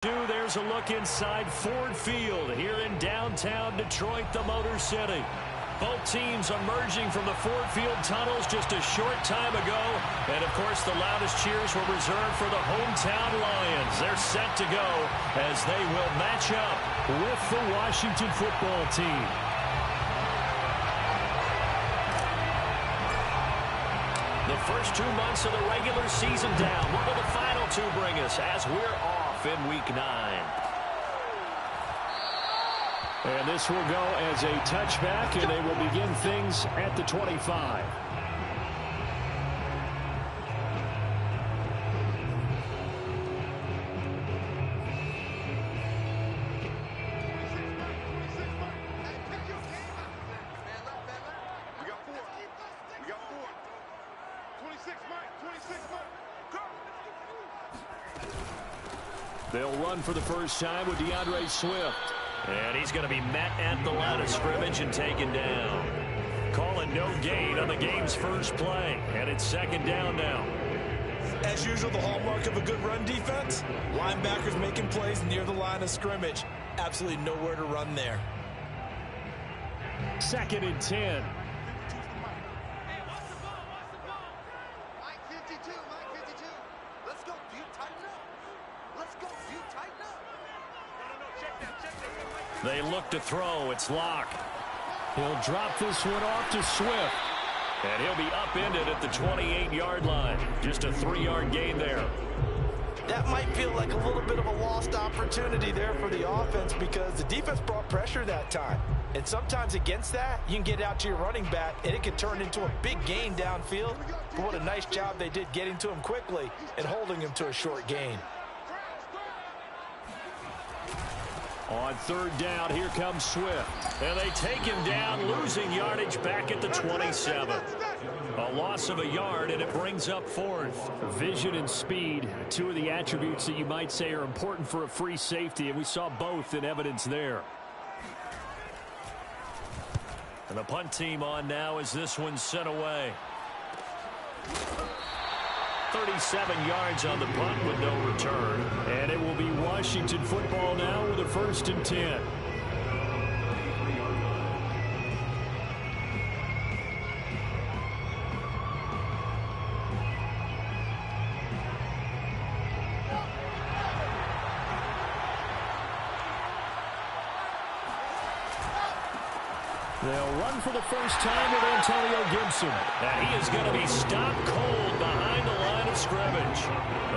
There's a look inside Ford Field here in downtown Detroit, the Motor City. Both teams emerging from the Ford Field tunnels just a short time ago. And, of course, the loudest cheers were reserved for the hometown Lions. They're set to go as they will match up with the Washington football team. The first 2 months of the regular season down. What will the final two bring us as we're off in Week 9? And this will go as a touchback, and they will begin things at the 25. They'll run for the first time with DeAndre Swift. And he's going to be met at the line of scrimmage and taken down. Calling no gain on the game's first play. And it's second down now. As usual, the hallmark of a good run defense, linebackers making plays near the line of scrimmage. Absolutely nowhere to run there. 2nd and 10. They look to throw. It's Locke. He'll drop this one off to Swift. And he'll be upended at the 28-yard line. Just a 3-yard gain there. That might feel like a little bit of a lost opportunity there for the offense because the defense brought pressure that time. And sometimes against that, you can get out to your running back, and it can turn into a big gain downfield. But what a nice job they did getting to him quickly and holding him to a short gain. On 3rd down, here comes Swift. And they take him down, losing yardage back at the 27. A loss of a yard, and it brings up 4th. Vision and speed, two of the attributes that you might say are important for a free safety, and we saw both in evidence there. And the punt team on now as this one's sent away. 37 yards on the punt with no return. And it will be Washington football now with a 1st and 10. They'll run for the first time with Antonio Gibson. And he is going to be stopped cold behind the line of scrimmage.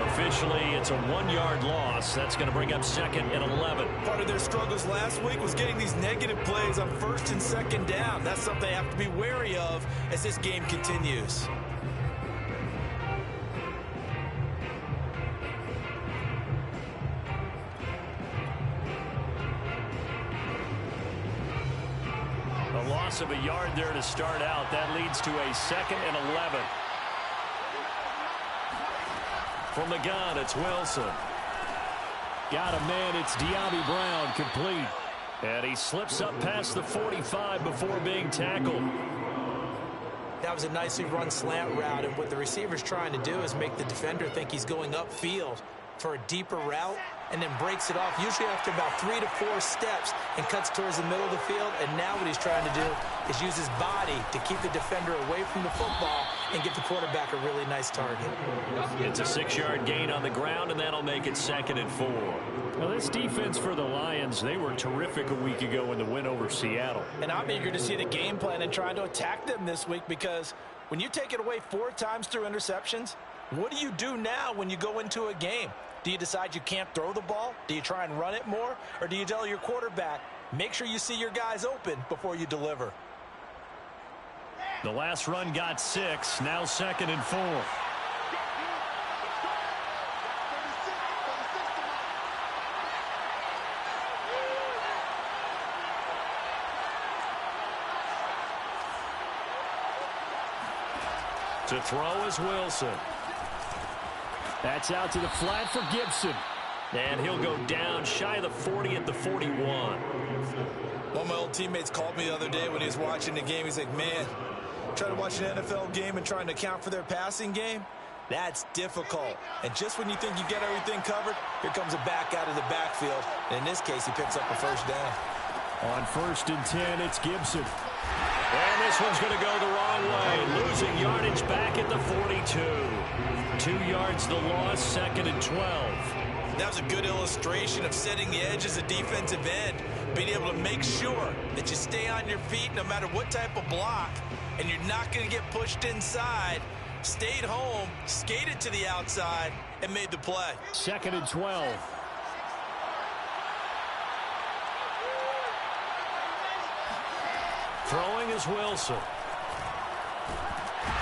Officially, it's a 1-yard loss. That's going to bring up 2nd and 11. Part of their struggles last week was getting these negative plays on 1st and 2nd down. That's something they have to be wary of as this game continues. A loss of a yard there to start out. That leads to a 2nd and 11. From the gun, it's Wilson. Got a man, it's De'Ami Brown, complete. And he slips up past the 45 before being tackled. That was a nicely run slant route, and what the receiver's trying to do is make the defender think he's going upfield for a deeper route and then breaks it off, usually after about 3 to 4 steps, and cuts towards the middle of the field. And now what he's trying to do is use his body to keep the defender away from the football and give the quarterback a really nice target. It's a 6-yard gain on the ground, and that'll make it 2nd and 4. Well, this defense for the Lions, they were terrific a week ago in the win over Seattle. And I'm eager to see the game plan and trying to attack them this week, because when you take it away 4 times through interceptions, what do you do now when you go into a game? Do you decide you can't throw the ball? Do you try and run it more? Or do you tell your quarterback, make sure you see your guys open before you deliver? The last run got 6, now 2nd and 4. To throw is Wilson. That's out to the flat for Gibson. And he'll go down shy of the 40 at the 41. One of my old teammates called me the other day when he was watching the game. He's like, man, trying to watch an NFL game and trying to account for their passing game. That's difficult. And just when you think you get everything covered, here comes a back out of the backfield. And in this case, he picks up a first down. On 1st and 10, it's Gibson. And this one's going to go the wrong way. Losing yardage back at the 42. 2 yards the loss, 2nd and 12. That was a good illustration of setting the edge as a defensive end. Being able to make sure that you stay on your feet no matter what type of block. And you're not going to get pushed inside. Stayed home, skated to the outside, and made the play. 2nd and 12. Throwing is Wilson.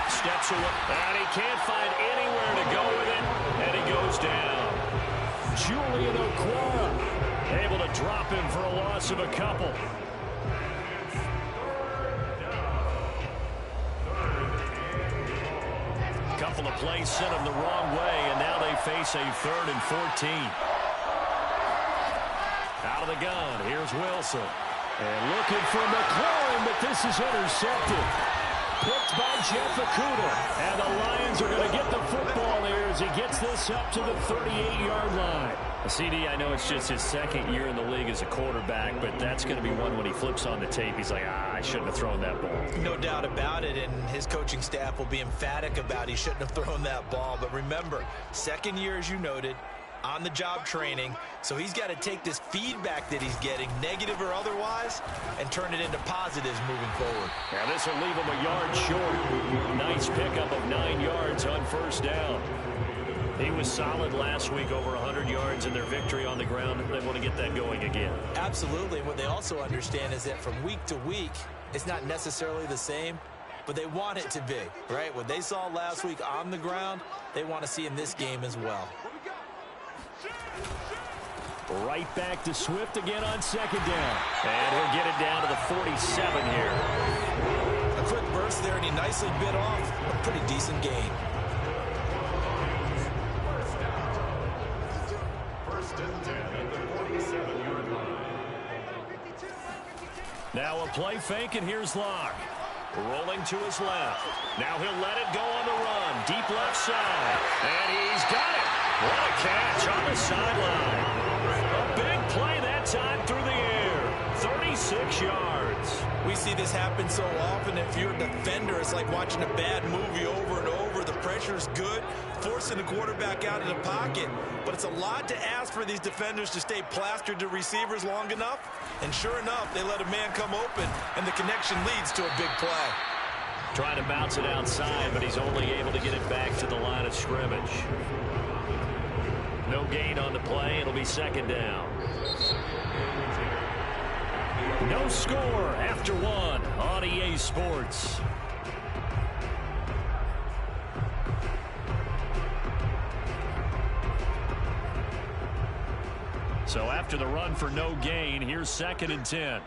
Steps away, and he can't find anywhere to go with it, and he goes down. Julian Okwara able to drop him for a loss of a couple. Couple of plays sent him the wrong way, and now they face a 3rd and 14. Out of the gun, here's Wilson. And looking for McLaurin, but this is intercepted. Picked by Jeff Okudah. And the Lions are going to get the football here as he gets this up to the 38-yard line. CD, I know it's just his 2nd year in the league as a quarterback, but that's going to be one when he flips on the tape. He's like, I shouldn't have thrown that ball. No doubt about it, and his coaching staff will be emphatic about he shouldn't have thrown that ball. But remember, 2nd year, as you noted, on-the-job training, so he's got to take this feedback that he's getting, negative or otherwise, and turn it into positives moving forward. Now this will leave him a yard short. Nice pickup of 9 yards on 1st down. He was solid last week, over 100 yards in their victory on the ground. They want to get that going again. Absolutely. And what they also understand is that from week to week, it's not necessarily the same, but they want it to be, right? What they saw last week on the ground, they want to see in this game as well. Right back to Swift again on 2nd down. And he'll get it down to the 47 here. A quick burst there, and he nicely bit off a pretty decent gain. Now a play fake, and here's Locke. Rolling to his left. Now he'll let it go on the run. Deep left side. And he's got it. What a catch on the sideline. A big play that time through the air. 36 yards. We see this happen so often. If you're a defender, it's like watching a bad movie over and over. The pressure's good, forcing the quarterback out of the pocket. But it's a lot to ask for these defenders to stay plastered to receivers long enough. And sure enough, they let a man come open, and the connection leads to a big play. Trying to bounce it outside, but he's only able to get it back to the line of scrimmage. No gain on the play. It'll be 2nd down. No score after 1 on EA Sports. So after the run for no gain, here's 2nd and 10.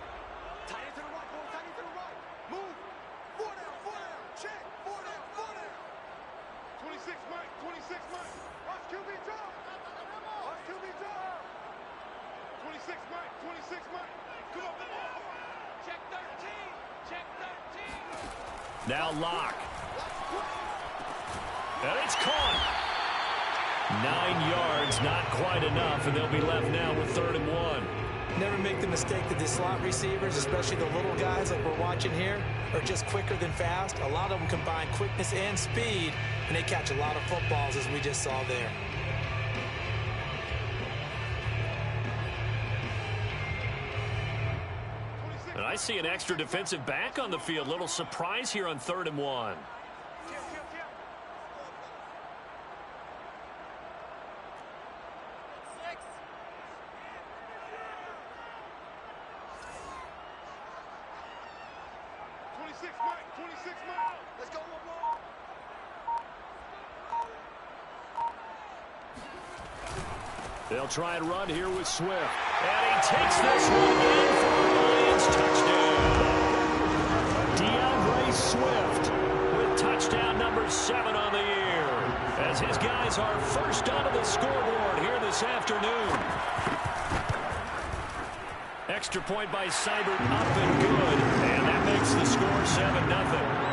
Now Locke. And it's caught. 9 yards, not quite enough, and they'll be left now with 3rd and 1. Never make the mistake that the slot receivers, especially the little guys like we're watching here, are just quicker than fast. A lot of them combine quickness and speed, and they catch a lot of footballs, as we just saw there. And I see an extra defensive back on the field. Little surprise here on 3rd and 1. They'll try and run here with Swift. And he takes this one in for a Lions touchdown. DeAndre Swift with touchdown number 7 on the year, as his guys are first onto the scoreboard here this afternoon. Extra point by Seibert, up and good. And that makes the score 7-0.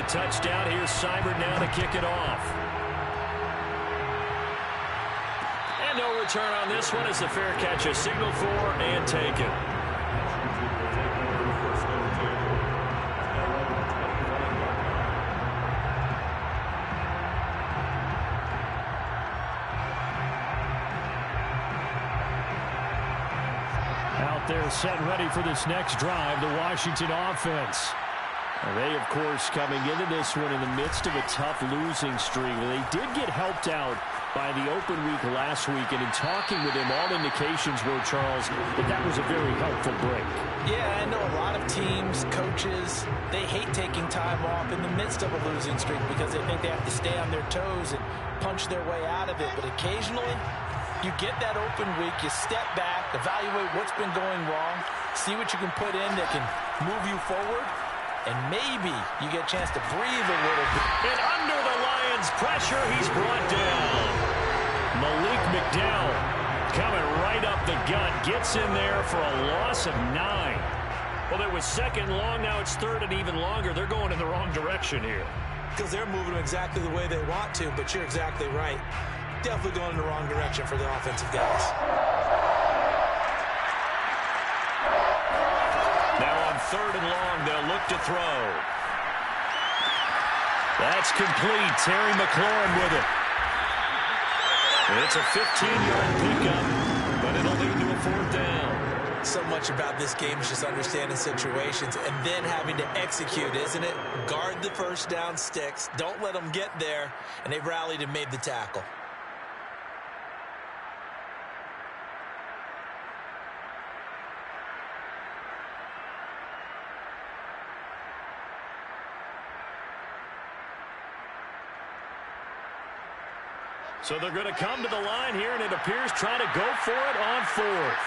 touchdown. Here's Seibert now to kick it off. And no return on this one as the fair catch is signaled for and taken. Out there set ready for this next drive, the Washington offense. And they, of course, coming into this one in the midst of a tough losing streak. They did get helped out by the open week last week, and in talking with him, all indications were, Charles, that was a very helpful break. Yeah, I know a lot of teams, coaches, they hate taking time off in the midst of a losing streak because they think they have to stay on their toes and punch their way out of it. But occasionally, you get that open week, you step back, evaluate what's been going wrong, see what you can put in that can move you forward, and maybe you get a chance to breathe a little bit. And under the Lions' pressure, he's brought down. Malik McDowell coming right up the gut, gets in there for a loss of 9. Well, it was second long, now it's third and even longer. They're going in the wrong direction here. Because they're moving exactly the way they want to, but you're exactly right. Definitely going in the wrong direction for the offensive guys. Now on third and long, they'll look to throw. That's complete. Terry McLaurin with it. It's a 15-yard pickup, but it'll lead to a fourth down. So much about this game is just understanding situations and then having to execute, isn't it? Guard the first down sticks. Don't let them get there. And they rallied and made the tackle. So they're going to come to the line here, and it appears trying to go for it on fourth.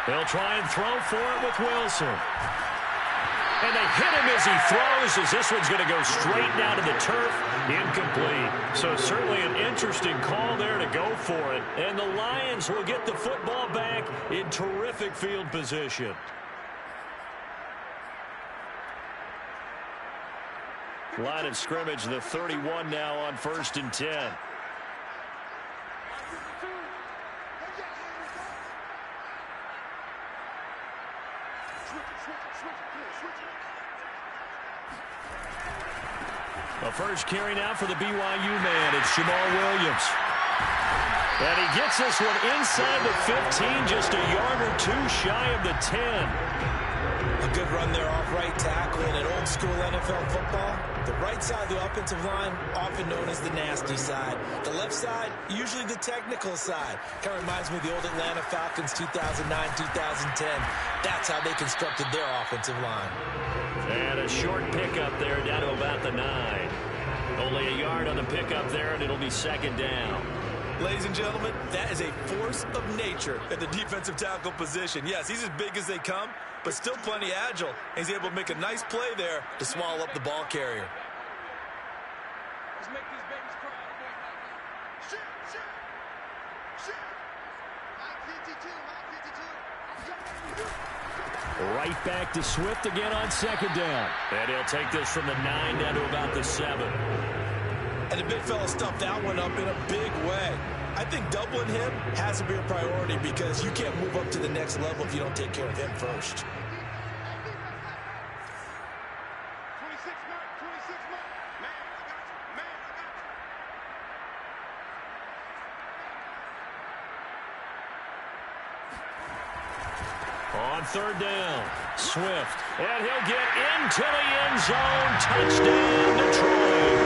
They'll try and throw for it with Wilson. And they hit him as he throws, as this one's going to go straight down to the turf. Incomplete. So certainly an interesting call there to go for it. And the Lions will get the football back in terrific field position. Line of scrimmage, the 31 now on 1st and 10. The first carry now for the BYU man. It's Jamal Williams. And he gets this one inside the 15, just a yard or two shy of the 10. A good run there off right tackle in an old school NFL football. The right side of the offensive line, often known as the nasty side. The left side, usually the technical side. Kind of reminds me of the old Atlanta Falcons 2009, 2010. That's how they constructed their offensive line. And a short pickup there down to about the 9. Only a yard on the pickup there, and it'll be second down. Ladies and gentlemen, that is a force of nature at the defensive tackle position. Yes, he's as big as they come, but still plenty agile. And he's able to make a nice play there to swallow up the ball carrier. Let's make these babies cry. Shoot, shoot, shoot. Right back to Swift again on second down. And he'll take this from the 9 down to about the 7. And the big fella stuffed that one up in a big way. I think doubling him has to be a priority because you can't move up to the next level if you don't take care of him first. On third down, Swift. And he'll get into the end zone. Touchdown, Detroit.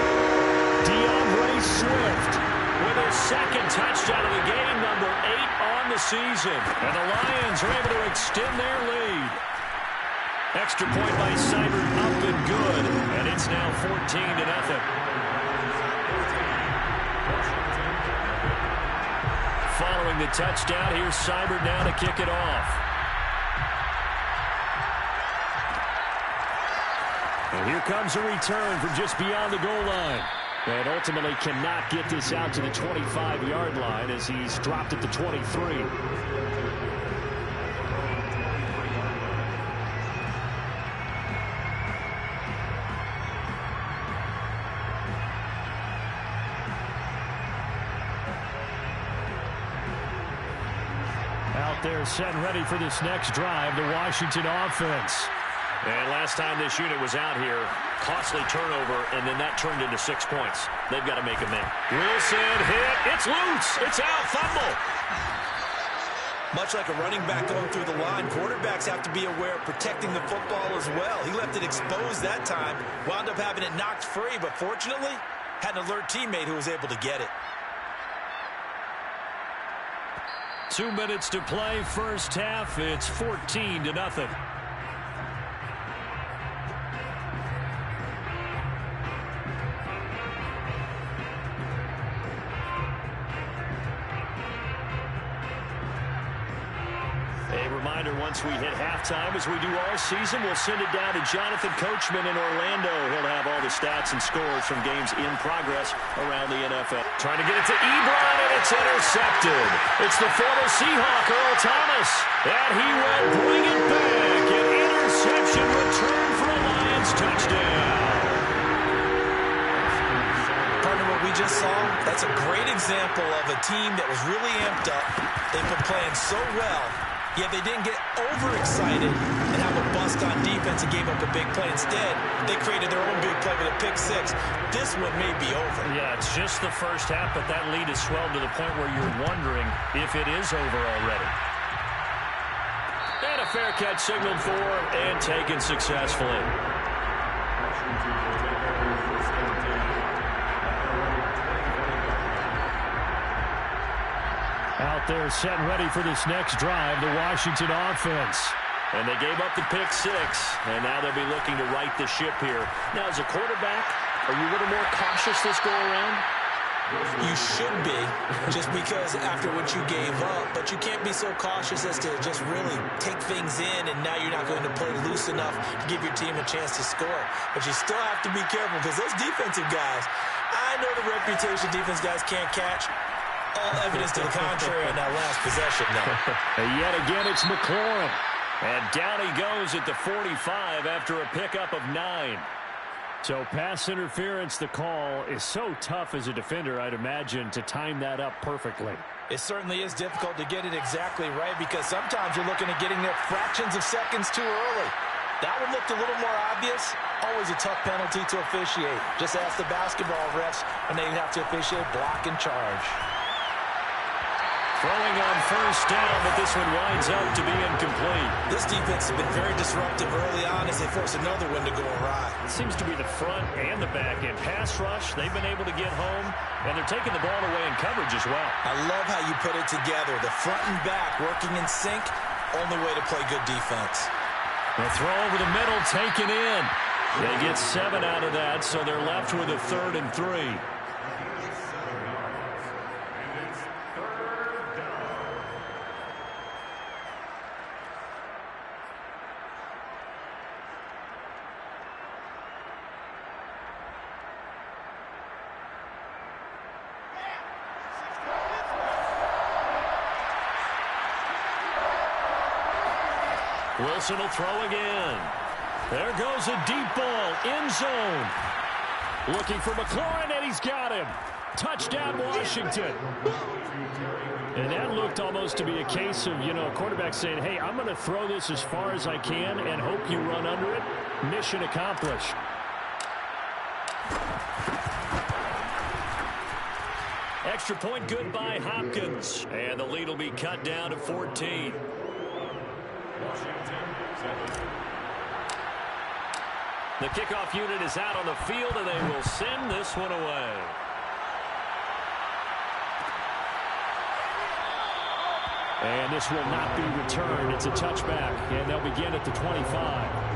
DeAndre Swift with his second touchdown of the game, number 8 on the season. And the Lions are able to extend their lead. Extra point by Seibert, up and good. And it's now 14-0. Following the touchdown, here's Seibert now to kick it off. And here comes a return from just beyond the goal line. And ultimately cannot get this out to the 25-yard line as he's dropped at the 23. there set and ready for this next drive, the Washington offense. And last time this unit was out here, costly turnover, and then that turned into 6 points. They've got to make them in. Wilson hit. It's loose. It's out. Fumble. Much like a running back going through the line, quarterbacks have to be aware of protecting the football as well. He left it exposed that time, wound up having it knocked free, but fortunately, had an alert teammate who was able to get it. 2 minutes to play, first half. It's 14-0. Once we hit halftime, as we do all season, we'll send it down to Jonathan Coachman in Orlando. He'll have all the stats and scores from games in progress around the NFL. Trying to get it to Ebron, and it's intercepted. It's the former Seahawk, Earl Thomas, and he will bring it back. An interception return for a Lions touchdown. Partner, what we just saw, that's a great example of a team that was really amped up. They've been playing so well. Yet they didn't get overexcited and have a bust on defense and gave up a big play. Instead, they created their own big play with a pick six. This one may be over. Yeah, it's just the first half, but that lead has swelled to the point where you're wondering if it is over already. And a fair catch signaled for and taken successfully. Out there set and ready for this next drive, the Washington offense. And they gave up the pick six, and now they'll be looking to right the ship here. Now, as a quarterback, are you a little more cautious this go-around? You should be, just because after what you gave up, but you can't be so cautious as to just really take things in, and now you're not going to play loose enough to give your team a chance to score. But you still have to be careful, because those defensive guys, I know the reputation defense guys can't catch. All evidence to the contrary on that last possession now. And yet again, it's McLaurin. And down he goes at the 45 after a pickup of 9. So pass interference, the call is so tough as a defender, I'd imagine, to time that up perfectly. It certainly is difficult to get it exactly right, because sometimes you're looking at getting there fractions of seconds too early. That one looked a little more obvious. Always a tough penalty to officiate. Just ask the basketball refs when they have to officiate block and charge. Throwing on first down, but this one winds up to be incomplete. This defense has been very disruptive early on as they force another one to go awry. It seems to be the front and the back end. Pass rush, they've been able to get home, and they're taking the ball away in coverage as well. I love how you put it together. The front and back working in sync, only way to play good defense. The throw over the middle, taken in. They get 7 out of that, so they're left with a 3rd and 3. Wilson will throw again. There goes a deep ball, end zone. Looking for McLaurin, and he's got him. Touchdown, Washington. And that looked almost to be a case of, a quarterback saying, hey, I'm going to throw this as far as I can and hope you run under it. Mission accomplished. Extra point good by Hopkins. And the lead will be cut down to 14. The kickoff unit is out on the field, and they will send this one away. And this will not be returned. It's a touchback, and they'll begin at the 25.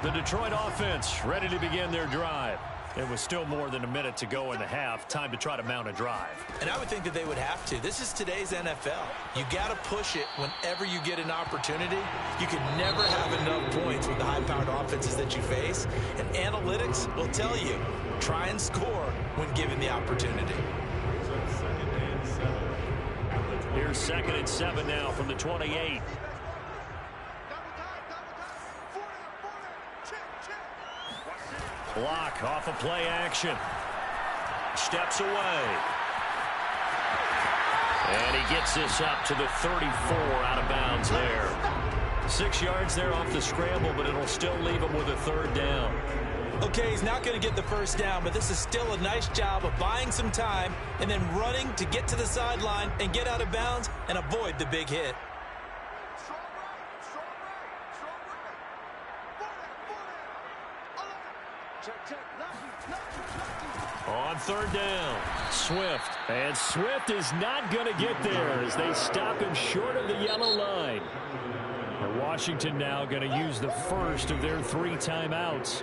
The Detroit offense ready to begin their drive. It was still more than a minute to go in the half. Time to try to mount a drive. And I would think that they would have to. This is today's NFL. You got to push it whenever you get an opportunity. You can never have enough points with the high-powered offenses that you face. And analytics will tell you, try and score when given the opportunity. Here's 2nd and 7 now from the 28. Block off of play action. Steps away. And he gets this up to the 34 out of bounds there. 6 yards there off the scramble, but it'll still leave him with a third down. Okay, he's not going to get the first down, but this is still a nice job of buying some time and then running to get to the sideline and get out of bounds and avoid the big hit. On third down, Swift. And Swift is not going to get there as they stop him short of the yellow line. And Washington now going to use the first of their 3 timeouts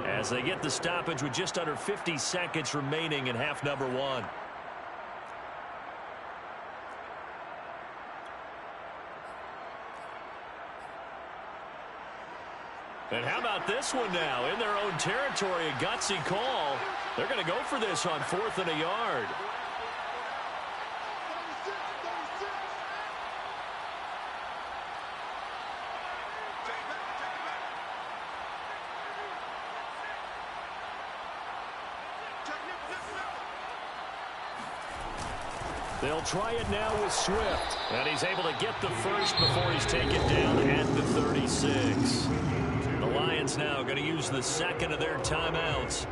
as they get the stoppage with just under 50 seconds remaining in half number 1. And how about this one now? In their own territory, a gutsy call. They're going to go for this on 4th and a yard. They'll try it now with Swift. And he's able to get the first before he's taken down at the 36. The Lions now going to use the second of their timeouts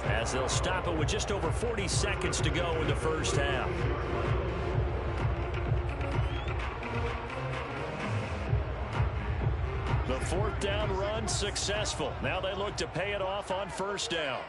as they'll stop it with just over 40 seconds to go in the first half. The 4th down run successful. Now they look to pay it off on first down.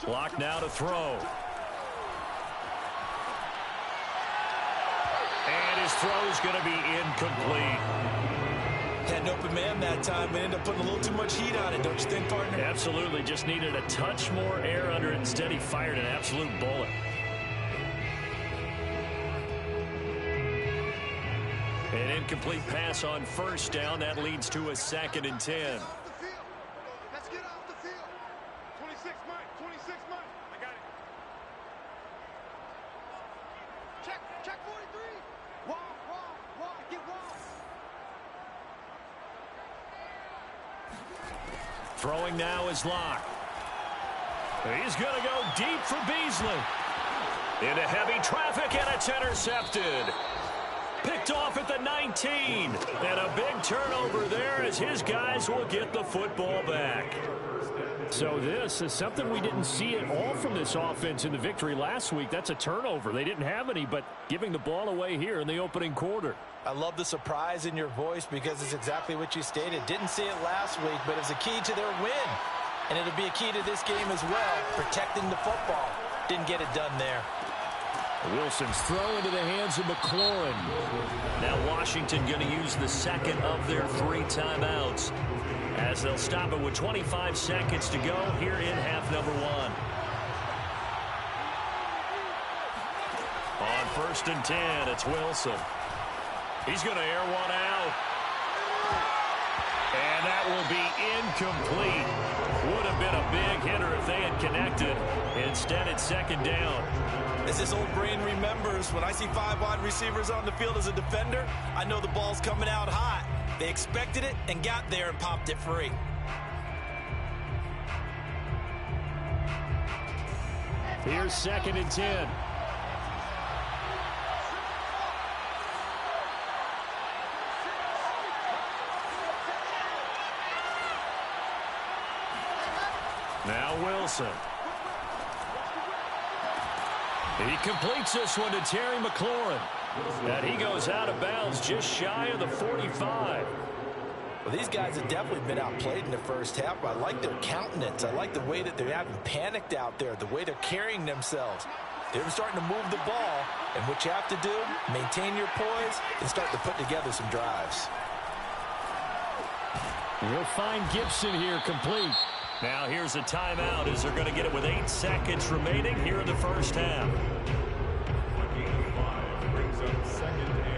Block now to throw. And his throw's going to be incomplete. Had an open man that time, but ended up putting a little too much heat on it, don't you think, partner? Absolutely. Just needed a touch more air under it. Instead, he fired an absolute bullet. An incomplete pass on first down. That leads to a 2nd and 10. Let's get off the field. 26 Mike, 26 Mike. I got it. Check 43. Wall, get wall. Throwing now is Locke. He's going to go deep for Beasley. Into heavy traffic, and it's intercepted. Picked off at the 19. And a big turnover there as his guys will get the football back. So this is something we didn't see at all from this offense in the victory last week. That's a turnover. They didn't have any, but giving the ball away here in the opening quarter. I love the surprise in your voice because it's exactly what you stated. Didn't see it last week, but it's a key to their win. And it'll be a key to this game as well, protecting the football. Didn't get it done there. Wilson's throw into the hands of McLaurin. Now Washington going to use the second of their 3 timeouts as they'll stop it with 25 seconds to go here in half number 1. On 1st and 10, it's Wilson. He's going to air one out. And that will be incomplete. Would have been a big hitter if they had connected. Instead, it's 2nd down. As this old brain remembers, when I see 5 wide receivers on the field as a defender, I know the ball's coming out hot. They expected it and got there and popped it free. Here's 2nd and 10. Now Wilson. He completes this one to Terry McLaurin. And he goes out of bounds just shy of the 45. Well, these guys have definitely been outplayed in the first half. I like their countenance. I like the way that they haven't panicked out there, the way they're carrying themselves. They're starting to move the ball, and what you have to do, maintain your poise and start to put together some drives. We'll find Gibson here complete. Now here's a timeout as they're going to get it with 8 seconds remaining here in the first half. Brings up 2nd and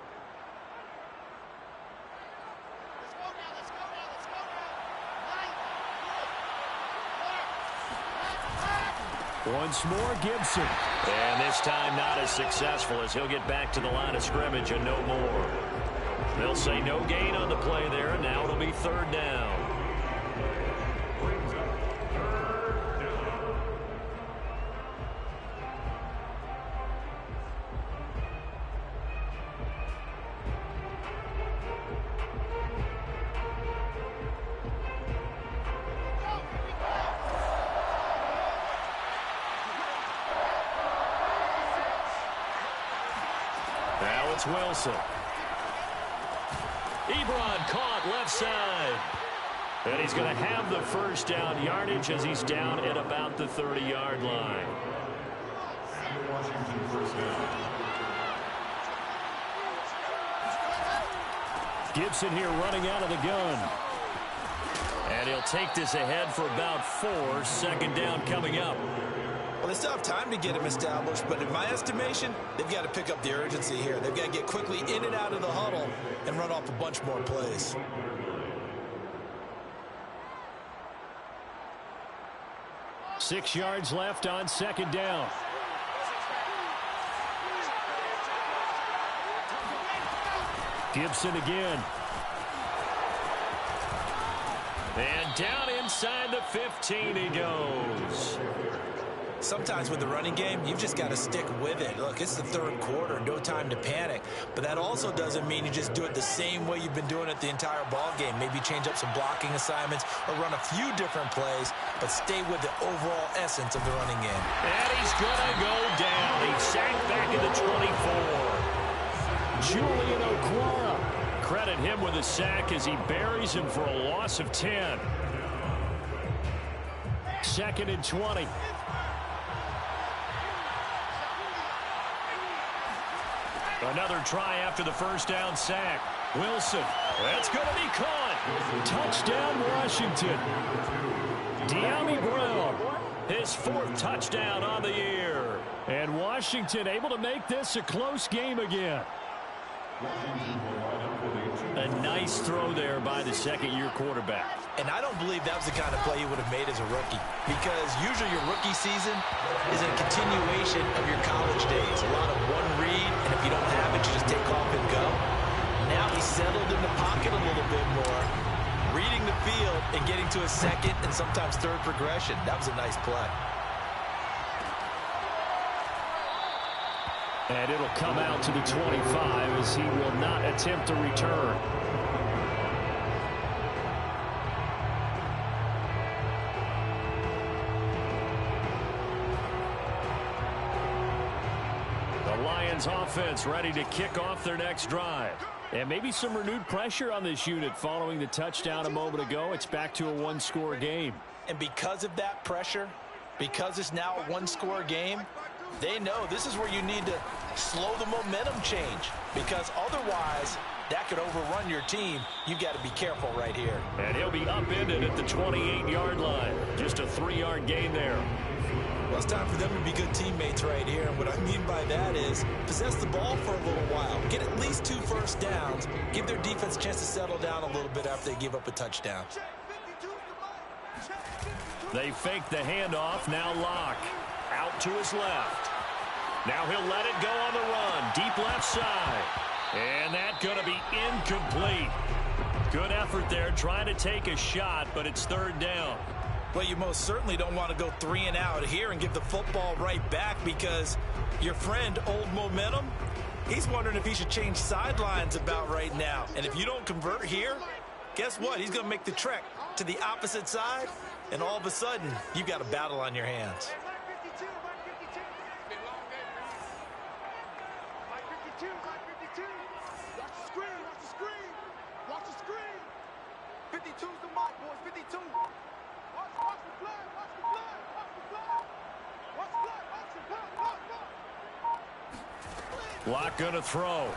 Once more, Gibson. And this time not as successful as he'll get back to the line of scrimmage and no more. They'll say no gain on the play there, and now it'll be third down. Now it's Wilson. Ebron caught left side. And he's going to have the first down yardage as he's down at about the 30-yard line. And the Washington first down. Gibson here running out of the gun. And he'll take this ahead for about 4. Second down coming up. Well, they still have time to get him established, but in my estimation, they've got to pick up the urgency here. They've got to get quickly in and out of the huddle and run off a bunch more plays. Six yards left on second down. Gibson again. And down inside the 15 he goes. Sometimes with the running game, you've just got to stick with it. Look, it's the third quarter, no time to panic. But that also doesn't mean you just do it the same way you've been doing it the entire ball game. Maybe change up some blocking assignments or run a few different plays, but stay with the overall essence of the running game. And he's going to go down. He sank back in the 24. Julian Okwara. Credit him with a sack as he buries him for a loss of 10. Second and 20. Another try after the first down sack. Wilson. That's going to be caught. Touchdown, Washington. De'Ami Brown. His 4th touchdown on the year. And Washington able to make this a close game again. A nice throw there by the second-year quarterback. And I don't believe that was the kind of play he would have made as a rookie, because usually your rookie season is a continuation of your college days. A lot of one read, and if you don't have it, you just take off and go. Now he's settled in the pocket a little bit more, reading the field and getting to a second and sometimes third progression. That was a nice play. And it'll come out to the 25 as he will not attempt to return. The Lions offense ready to kick off their next drive. And maybe some renewed pressure on this unit following the touchdown a moment ago. It's back to a one-score game. And because of that pressure, because it's now a one-score game, they know this is where you need to slow the momentum change, because otherwise that could overrun your team. You've got to be careful right here. And he'll be upended at the 28-yard line. Just a 3-yard gain there. Well, it's time for them to be good teammates right here. And what I mean by that is possess the ball for a little while. Get at least 2 first downs. Give their defense a chance to settle down a little bit after they give up a touchdown. They fake the handoff. Now Locke out to his left. Now he'll let it go on the run. Deep left side. And that's going to be incomplete. Good effort there trying to take a shot, but it's third down. Well, you most certainly don't want to go 3 and out here and give the football right back, because your friend, Old Momentum, he's wondering if he should change sidelines about right now. And if you don't convert here, guess what? He's going to make the trek to the opposite side, and all of a sudden, you've got a battle on your hands. Watch the screen, watch the screen. Watch the screen. 52's the mark, boys, 52. Watch the blood, watch the blood, watch the blood. Watch the blood, watch the blood, Locke going to throw.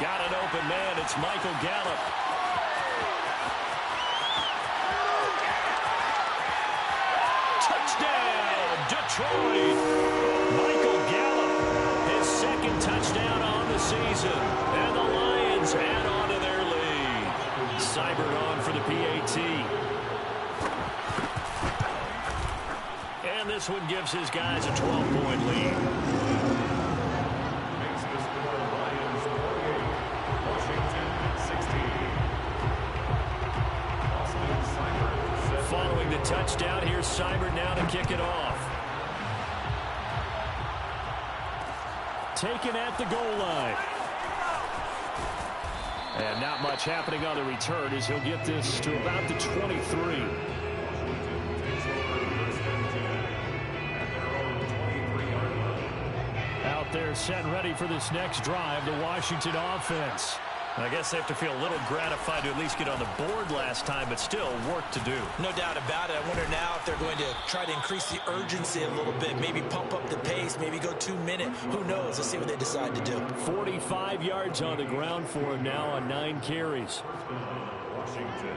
Got an open man. It's Michael Gallup. Touchdown, Detroit. Michael Gallup, his 2nd touchdown on the season. And the Lions add on to their lead. Seibert on for the PAT. And this one gives his guys a 12-point lead. Makes the score Lions 48, Washington 16. Following the touchdown, here's Seibert now to kick it off. Taken at the goal line. And not much happening on the return as he'll get this to about the 23. Out there set and ready for this next drive, the Washington offense. I guess they have to feel a little gratified to at least get on the board last time, but still work to do. No doubt about it. I wonder now if they're going to try to increase the urgency a little bit, maybe pump up the pace, maybe go 2 minute. Who knows? Let's see what they decide to do. 45 yards on the ground for him now on 9 carries. Washington.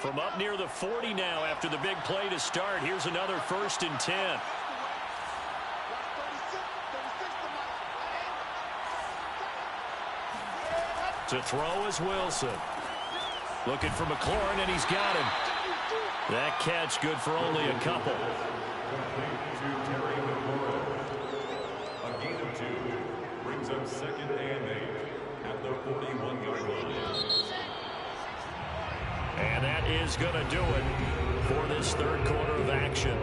From up near the 40 now after the big play to start. Here's another 1st and 10. To throw is Wilson. Looking for McLaurin, and he's got him. That catch good for only a couple. A gain of 2 brings up 2nd and 8 at the 41-yard line. And that is going to do it for this 3rd quarter of action.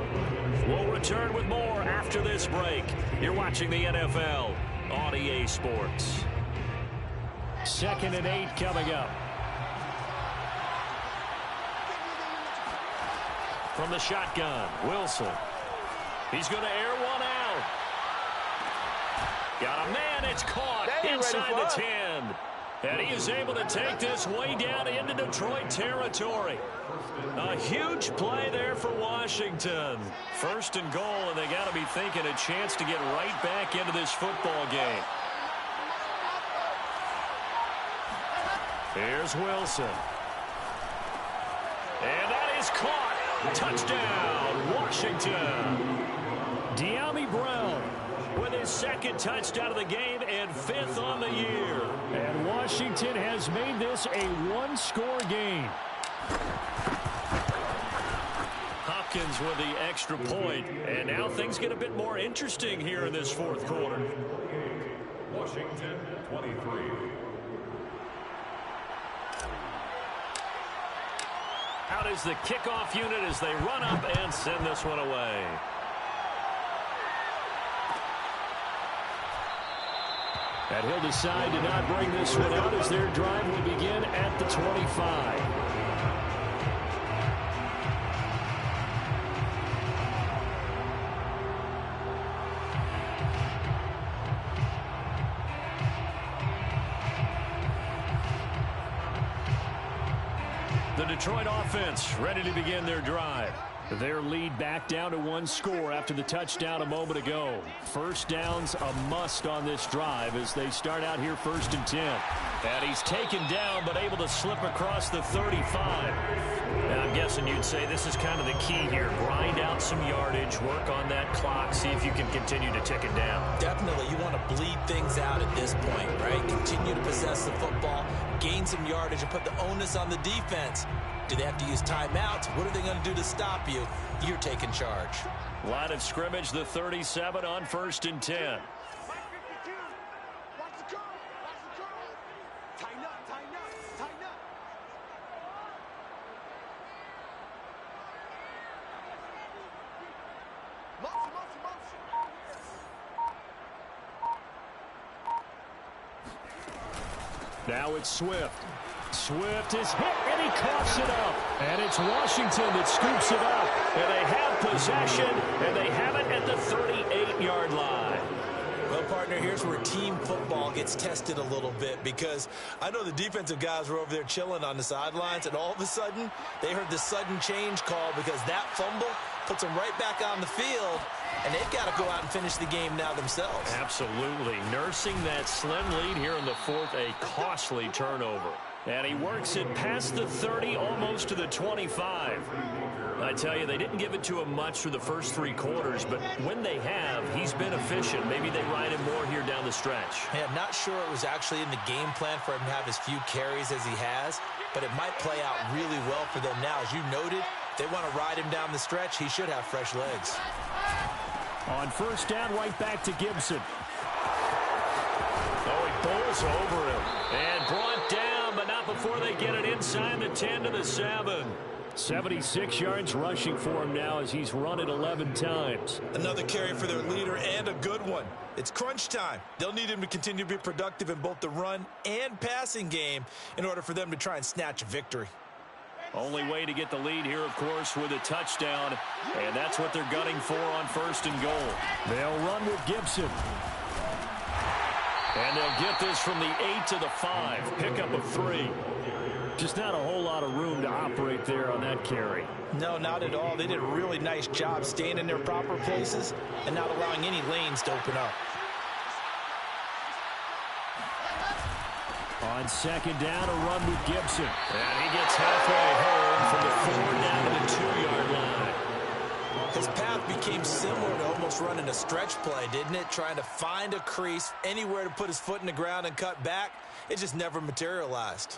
We'll return with more after this break. You're watching the NFL on EA Sports. 2nd and 8 coming up. From the shotgun, Wilson. He's going to air one out. Got a man, it's caught inside the 10. And he is able to take this way down into Detroit territory. A huge play there for Washington. 1st and goal, and they got to be thinking a chance to get right back into this football game. Here's Wilson. And that is caught. Touchdown, Washington. De'Ami Brown with his 2nd touchdown of the game and 5th on the year. And Washington has made this a 1-score game. Hopkins with the extra point. And now things get a bit more interesting here in this 4th quarter. Washington 23. Out is the kickoff unit as they run up and send this one away. And he'll decide to not bring this one out as their drive will begin at the 25. The Detroit offense ready to begin their drive. Their lead back down to 1 score after the touchdown a moment ago. 1st down's a must on this drive as they start out here 1st and 10. And he's taken down but able to slip across the 35. And I'm guessing you'd say this is kind of the key here. Grind out some yardage, work on that clock, see if you can continue to tick it down. Definitely, you want to bleed things out at this point, right? Continue to possess the football, gain some yardage, and put the onus on the defense. Do they have to use timeouts? What are they going to do to stop you? You're taking charge. Line of scrimmage, the 37 on 1st and 10. Now it's Swift. Swift is hit, and he coughs it up. And it's Washington that scoops it up. And they have possession, and they have it at the 38-yard line. Well, partner, here's where team football gets tested a little bit, because I know the defensive guys were over there chilling on the sidelines, and all of a sudden, they heard the sudden change call because that fumble puts them right back on the field, and they've got to go out and finish the game now themselves. Absolutely. Nursing that slim lead here in the 4th, a costly turnover. And he works it past the 30, almost to the 25. I tell you, they didn't give it to him much for the first 3 quarters, but when they have, he's been efficient. Maybe they ride him more here down the stretch. Yeah, I'm not sure it was actually in the game plan for him to have as few carries as he has, but it might play out really well for them now. As you noted, they want to ride him down the stretch. He should have fresh legs. On first down, right back to Gibson. Oh, he bowls over him. And brought down, but not before they get it inside the 10 to the 7. 76 yards rushing for him now as he's run it 11 times. Another carry for their leader, and a good one. It's crunch time. They'll need him to continue to be productive in both the run and passing game in order for them to try and snatch a victory. Only way to get the lead here, of course, with a touchdown, and that's what they're gunning for on first and goal. They'll run with Gibson. And they'll get this from the 8 to the 5. Pickup of 3. Just not a whole lot of room to operate there on that carry. No, not at all. They did a really nice job staying in their proper places and not allowing any lanes to open up. On second down, a run with Gibson. And he gets halfway home from the 4 down to the 2-yard line. His path became similar to almost running a stretch play, didn't it? Trying to find a crease, anywhere to put his foot in the ground and cut back. It just never materialized.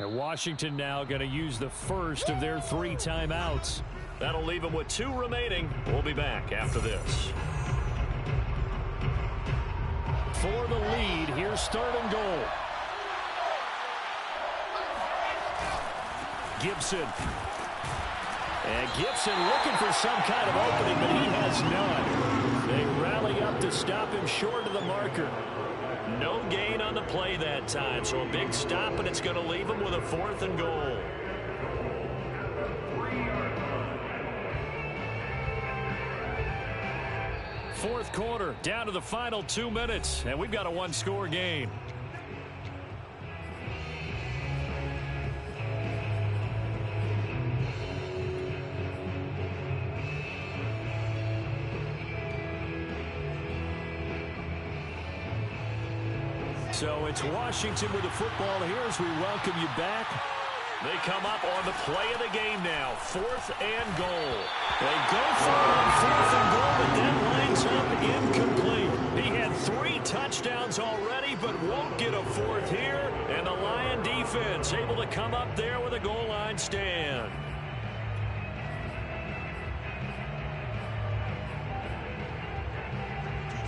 And Washington now going to use the first of their 3 timeouts. That'll leave them with 2 remaining. We'll be back after this. For the lead, here's third and goal. Gibson. And Gibson looking for some kind of opening, but he has none. They rally up to stop him short of the marker. No gain on the play that time, so a big stop, and it's going to leave him with a 4th and goal. Fourth quarter, down to the final 2 minutes, and we've got a 1-score game. So it's Washington with the football here as we welcome you back. They come up on the play of the game now. 4th and goal. They go for it on 4th and goal, but that lines up incomplete. He had 3 touchdowns already, but won't get a 4th here. And the Lion defense able to come up there with a goal line stand.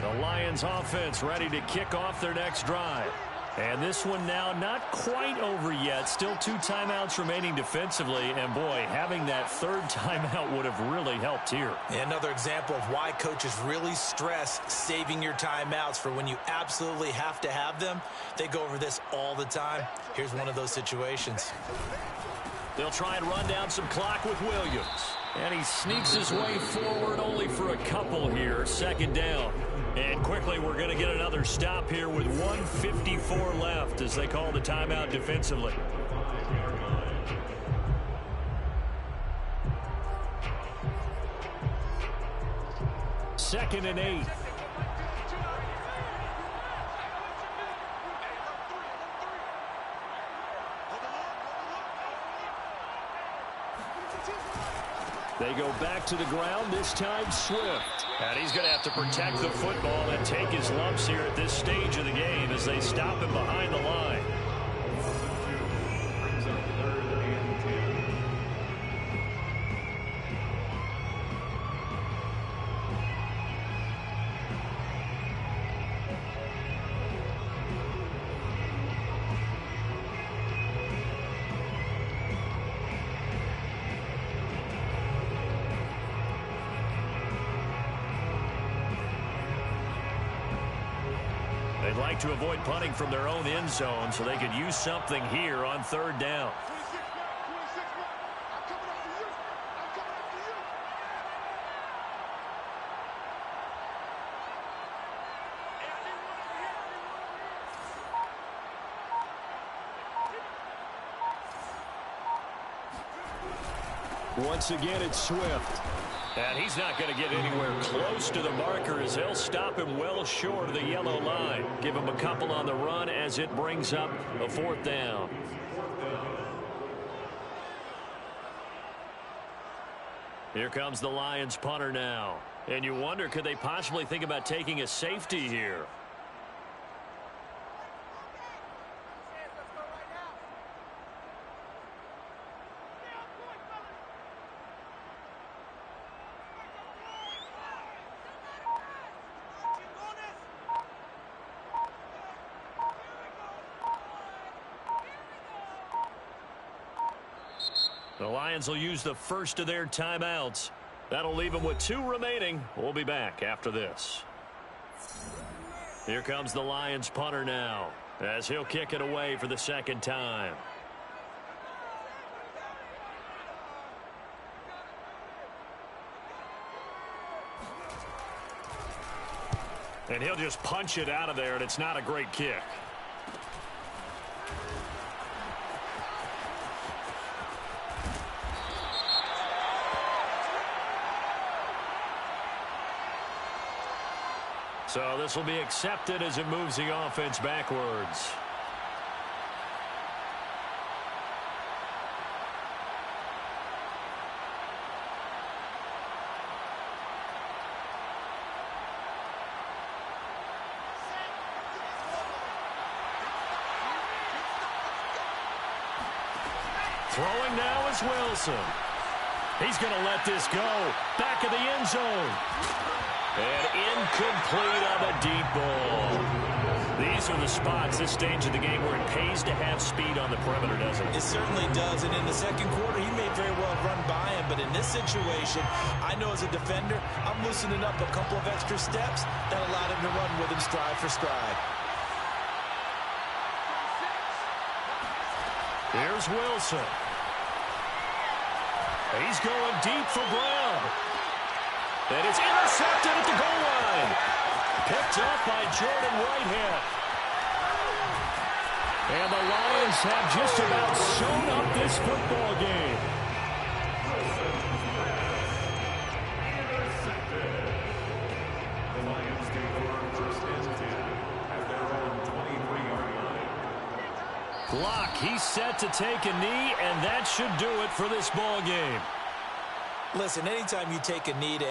The Lions offense ready to kick off their next drive. And this one now not quite over yet. Still 2 timeouts remaining defensively. And, boy, having that 3rd timeout would have really helped here. Another example of why coaches really stress saving your timeouts for when you absolutely have to have them. They go over this all the time. Here's one of those situations. They'll try and run down some clock with Williams. And he sneaks his way forward only for a couple here. 2nd down. And quickly we're going to get another stop here with 1:54 left as they call the timeout defensively. Second and 8. They go back to the ground, this time Swift. And he's going to have to protect the football and take his lumps here at this stage of the game as they stop him behind the line. They'd like to avoid punting from their own end zone so they could use something here on 3rd down. 26 man, 26 man. I'm coming Once again, it's Swift. And he's not going to get anywhere close to the marker as they'll stop him well short of the yellow line. Give him a couple on the run as it brings up a 4th down. Here comes the Lions punter now. And you wonder, could they possibly think about taking a safety here? The Lions will use the first of their timeouts. That'll leave them with 2 remaining. We'll be back after this. Here comes the Lions punter now as he'll kick it away for the 2nd time. And he'll just punch it out of there, and it's not a great kick. So this will be accepted as it moves the offense backwards. Throwing now is Wilson. He's going to let this go. Back of the end zone. And incomplete on the deep ball. These are the spots, this stage of the game, where it pays to have speed on the perimeter, doesn't it? It certainly does. And in the 2nd quarter, he may very well run by him. But in this situation, I know as a defender, I'm loosening up a couple of extra steps that allowed him to run with him stride for stride. Here's Wilson. He's going deep for Brown. And it's intercepted at the goal line. Picked up by Jordan Whitehead. And the Lions have just about sewn up this football game. The Lions confirm first and 10 at their own 23-yard line. Clock, he's set to take a knee, and that should do it for this ball game. Listen, anytime you take a knee to